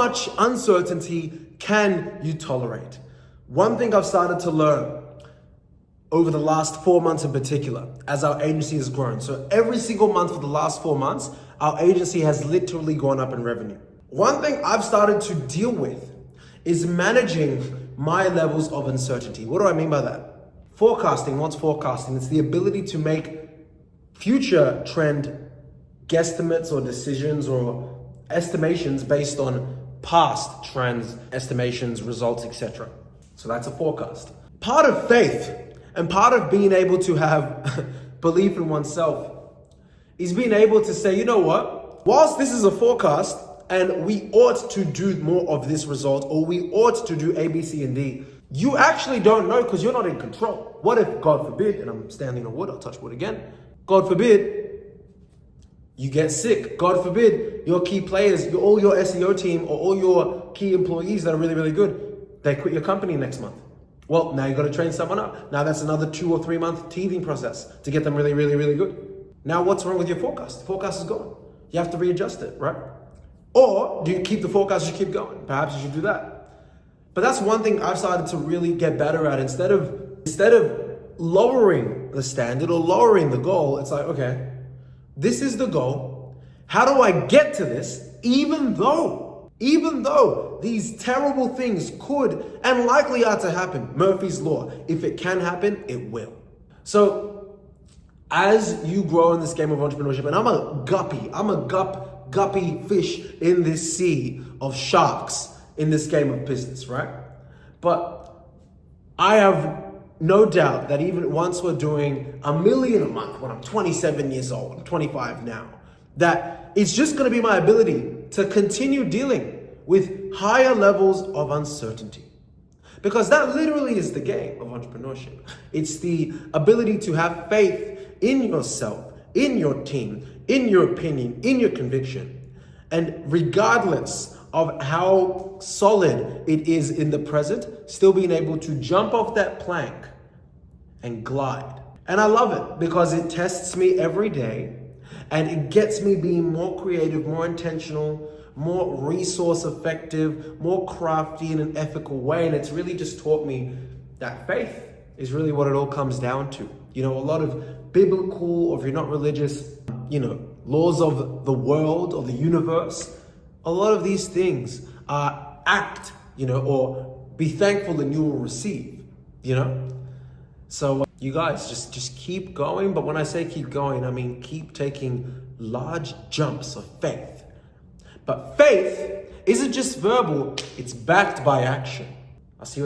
much uncertainty can you tolerate? One thing I've started to learn over the last 4 months in particular, as our agency has grown. So every single month for the last 4 months, our agency has literally gone up in revenue. One thing I've started to deal with is managing my levels of uncertainty. What do I mean by that? Forecasting. What's forecasting? It's the ability to make future trend guesstimates or decisions or estimations based on past trends, estimations, results, etc. So that's a forecast. Part of faith and part of being able to have belief in oneself is being able to say, you know what? Whilst this is a forecast and we ought to do more of this result, or we ought to do A, B, C, and D, you actually don't know because you're not in control. What if, God forbid, and I'm standing on wood, I'll touch wood again, God forbid, you get sick. God forbid, your key players, all your SEO team or all your key employees that are really, really good, they quit your company next month. Well, now you've got to train someone up. Now that's another 2 or 3 month teething process to get them really, really, really good. Now what's wrong with your forecast? The forecast is gone. You have to readjust it, right? Or do you keep the forecast, you keep going? Perhaps you should do that. But that's one thing I've started to really get better at. Instead of lowering the standard or lowering the goal, it's like, okay, this is the goal. How do I get to this? Even though these terrible things could and likely are to happen. Murphy's Law. If it can happen, it will. So as you grow in this game of entrepreneurship, and I'm a guppy fish in this sea of sharks in this game of business, right? But I have no doubt that even once we're doing $1 million a month, when I'm 27 years old, I'm 25 now, that it's just going to be my ability to continue dealing with higher levels of uncertainty. Because that literally is the game of entrepreneurship. It's the ability to have faith in yourself, in your team, in your opinion, in your conviction. And regardless of how solid it is in the present, still being able to jump off that plank and glide. And I love it because it tests me every day and it gets me being more creative, more intentional, more resource effective, more crafty in an ethical way. And it's really just taught me that faith is really what it all comes down to. You know, a lot of biblical, or if you're not religious, laws of the world or the universe, a lot of these things are act, or be thankful and you will receive, So you guys just keep going. But when I say keep going, I mean keep taking large jumps of faith. But faith isn't just verbal, it's backed by action. I'll see you at the